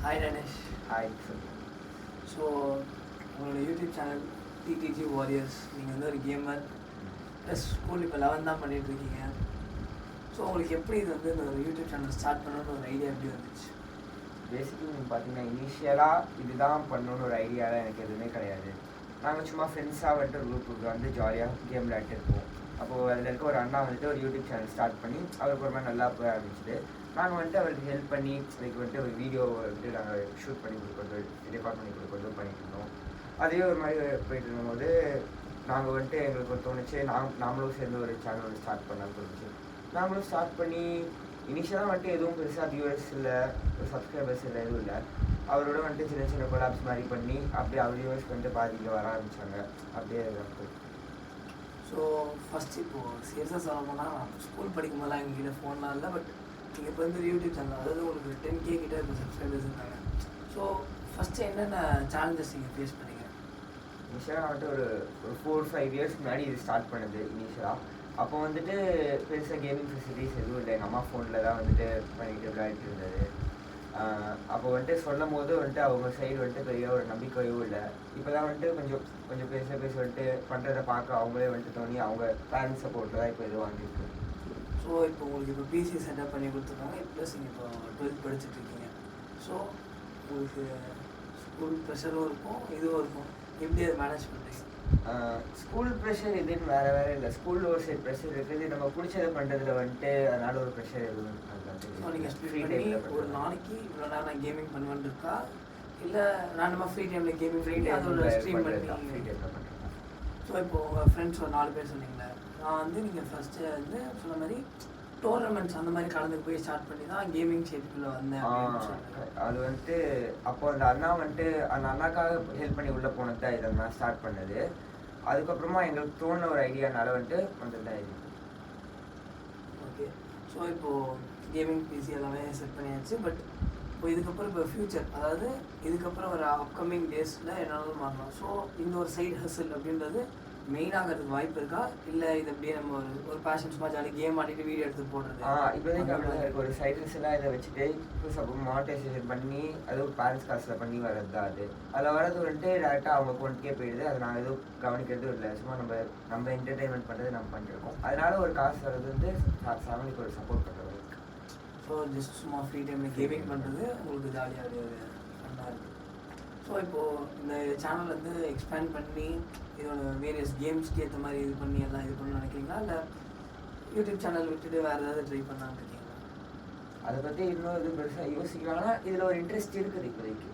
Hi Danesh. Hi, sir. So உங்களோட YouTube channel DDG warriors நீங்கள் வந்து ஒரு கேமர் ப்ளஸ் ஸ்கூல் இப்போ 11 தான் பண்ணிகிட்டு இருக்கீங்க. ஸோ உங்களுக்கு எப்படி இது வந்து இந்த ஒரு யூடியூப் சேனல் ஸ்டார்ட் பண்ணணும்னு ஒரு ஐடியா எப்படி வந்துச்சு? பேசிக்கலி நீங்கள் பார்த்தீங்கன்னா இனிஷியலாக இதுதான் பண்ணணும்னு ஒரு ஐடியாலாம் எனக்கு எதுவுமே கிடையாது. நாங்கள் சும்மா ஃப்ரெண்ட்ஸாக வந்துட்டு குரூப்புக்கு வந்து ஜாலியாக கேம் விளையாட்டு இருப்போம். அப்போது அதில் இருக்க ஒரு அண்ணா வந்துட்டு ஒரு யூடியூப் சேனல் ஸ்டார்ட் பண்ணி அவருக்கு ஒரு மாதிரி நல்லா போய் ஆரம்பிச்சுட்டு நாங்கள் வந்துட்டு அவருக்கு ஹெல்ப் பண்ணி லைக் வந்துட்டு ஒரு வீடியோ வந்துட்டு நாங்கள் ஷூட் பண்ணி கொடுக்குறது ரெக்கார்ட் பண்ணி கொடுக்குறதும் பண்ணிட்டு இருந்தோம். அதே ஒரு மாதிரி போயிட்டு இருக்கும்போது நாங்கள் வந்துட்டு எங்களுக்கு ஒரு தோணுச்சு நாமளும் சேர்ந்து ஒரு சேனல் வந்து ஸ்டார்ட் பண்ணலாம்னு தோணுச்சு. நாங்களும் ஸ்டார்ட் பண்ணி இனிஷியலாக வந்துட்டு எதுவும் பெருசாக வியூவர்ஸ் இல்லை, ஒரு சப்ஸ்கிரைபர்ஸ் இல்லை, எதுவும் இல்லை. அவரோட வந்துட்டு சின்ன சின்ன கொலாப்ஸ் மாதிரி பண்ணி அப்படியே அவர் வியூவர்ஸ் வந்துட்டு பாதிக்க வர ஆரம்பித்தாங்க. அப்படியே ஸோ ஃபஸ்ட்டு இப்போது சீரியஸாக சொல்ல போனால் ஸ்கூல் படிக்கும் போதெல்லாம் எங்ககிட்ட ஃபோன்லாம் இல்லை. பட் நீங்கள் இப்போ வந்து யூடியூப் சேனல் அதாவது உங்களுக்கு 10K கிட்ட இப்போ சப்ஸ்கிரைபர்ஸ் இருக்காங்க. ஸோ ஃபஸ்ட்டு என்னென்ன சேலஞ்சஸ் நீங்கள் ஃபேஸ் பண்ணீங்க? இனிஷியலாக வந்துட்டு ஒரு 4-5 இயர்ஸ் முன்னாடி இது ஸ்டார்ட் பண்ணுது இனிஷியலாக. அப்போ வந்துட்டு பெருசாக கேமிங் ஃபெசிலிட்டிஸ் எதுவும் இல்லை. எங்கள் அம்மா ஃபோனில் தான் வந்துட்டு பண்ணிட்டு விளையாடிட்டு இருந்தது. அப்போ வந்துட்டு சொல்லும் போது வந்துட்டு அவங்க சைடு வந்துட்டு பெரிய ஒரு நம்பிக்கையும் இல்லை. இப்போ தான் வந்துட்டு கொஞ்சம் பேச வந்துட்டு பண்ணுறதை பார்க்க அவங்களே வந்துட்டு தோணி அவங்க பேரண்ட்ஸ் சப்போர்ட்டில் தான் இப்போ இது வாங்கியிருக்கு. ஸோ இப்போ உங்களுக்கு இப்போ பிசி செட்டப் பண்ணி கொடுத்துருக்காங்க, ப்ளஸ் நீங்கள் இப்போ 12th படிச்சுட்ருக்கீங்க. ஸோ உங்களுக்கு ஸ்கூல் ப்ரெஷரும் இருக்கும், இதுவும் இருக்கும். எப்படி அதை மேனேஜ் பண்ணுறீங்க? ஸ்கூல் ப்ரெஷர் இதுன்னு வேறு இல்லை. ஸ்கூலில் ஒரு சைட் ப்ரெஷர் இருக்குது, நம்ம பிடிச்சதை பண்ணுறதுல வந்துட்டு அதனால ஒரு ப்ரெஷர் எதுவும் ஸோ நீங்கள் ஃப்ரீ டைமில் ஒரு நாளைக்கு இவ்வளோ நேரம் நான் கேமிங் பண்ணுவேன் இருக்கா, இல்லை ரேண்டமாக ஃப்ரீ டைமில் கேமிங் ஃப்ரீ டைம் அதோட ஸ்ட்ரீம் பண்ணி ஃப்ரீ டைமில் பண்ணுறேன். ஸோ இப்போது உங்கள் ஃப்ரெண்ட்ஸ் ஒரு 4 பேர் சொன்னீங்களே, நான் வந்து நீங்கள் ஃபஸ்ட்டு வந்து சொன்ன மாதிரி டோர்னமெண்ட்ஸ் அந்த மாதிரி கலந்து போய் ஸ்டார்ட் பண்ணி தான் கேமிங் சைட்டுக்குள்ளே வந்தேன். அது வந்துட்டு அப்போ அந்த அண்ணா வந்துட்டு அந்த அண்ணாக்காக ஹெல்ப் பண்ணி உள்ளே போனது தான் இதெல்லாம் ஸ்டார்ட் பண்ணது. அதுக்கப்புறமா எங்களுக்கு தோணுன ஒரு ஐடியானால வந்துட்டு வந்தது தான் இது. ஓகே. ஸோ இப்போது கேமிங் பிசி எல்லாமே செட் பண்ணியாச்சு. பட் இப்போ இதுக்கப்புறம் இப்போ ஃப்யூச்சர், அதாவது இதுக்கப்புறம் ஒரு அப்கமிங் டேஸில் என்னாலும் மாறலாம். ஸோ இந்த ஒரு சைடு ஹசில் அப்படின்றது மெயினாகிறதுக்கு வாய்ப்பு இருக்கா, இல்லை இது அப்படியே நம்ம ஒரு பேஷன் சும்மா ஜாலி கேம் ஆடிட்டு வீடியோ எடுத்து போடுறது? இப்போதைக்கு அப்படிதான் இருக்குது. ஒரு சைட்ஸ் எல்லாம் இதை வச்சுட்டு இப்போ சப்போஸ் மானிட்டைசேஷன் பண்ணி அது ஒரு பேரண்ட்ஸ் காசில் பண்ணி வர்றது தான் அது. அதில் வரது வந்துட்டு டேரெக்டாக அவங்க அக்கௌண்ட்டுக்கே போயிடுது. அதை நான் எதுவும் கவனிக்கிறதும் இல்லை. சும்மா நம்ம என்டர்டெயின்மெண்ட் பண்ணுறது நம்ம பண்ணிருக்கோம். அதனால ஒரு காசு வர்றது வந்து ஃபேமிலிக்கு ஒரு சப்போர்ட் பண்ணுறது. ஸோ ஜஸ்ட் சும்மா ஃப்ரீ டைமில் கேமிங் பண்ணுறது உங்களுக்கு ஜாலியாக ஃபன்னாக இருக்குது. ஸோ இப்போது இந்த சேனல் வந்து எக்ஸ்பேண்ட் பண்ணி இதோட வேரியஸ் கேம்ஸ்க்கு ஏற்ற மாதிரி இது பண்ணி எல்லாம் இது பண்ணணும்னு நினைக்கிறீங்களா, இல்லை யூடியூப் சேனல் விட்டுட்டு வேறு ஏதாவது ட்ரை பண்ணலான்னு இருக்கீங்களா? அதை பற்றி இன்னும் இது பெருசாக யோசிக்கலாம்னா இதில் ஒரு இன்ட்ரெஸ்ட் இருக்குது இப்போதைக்கு.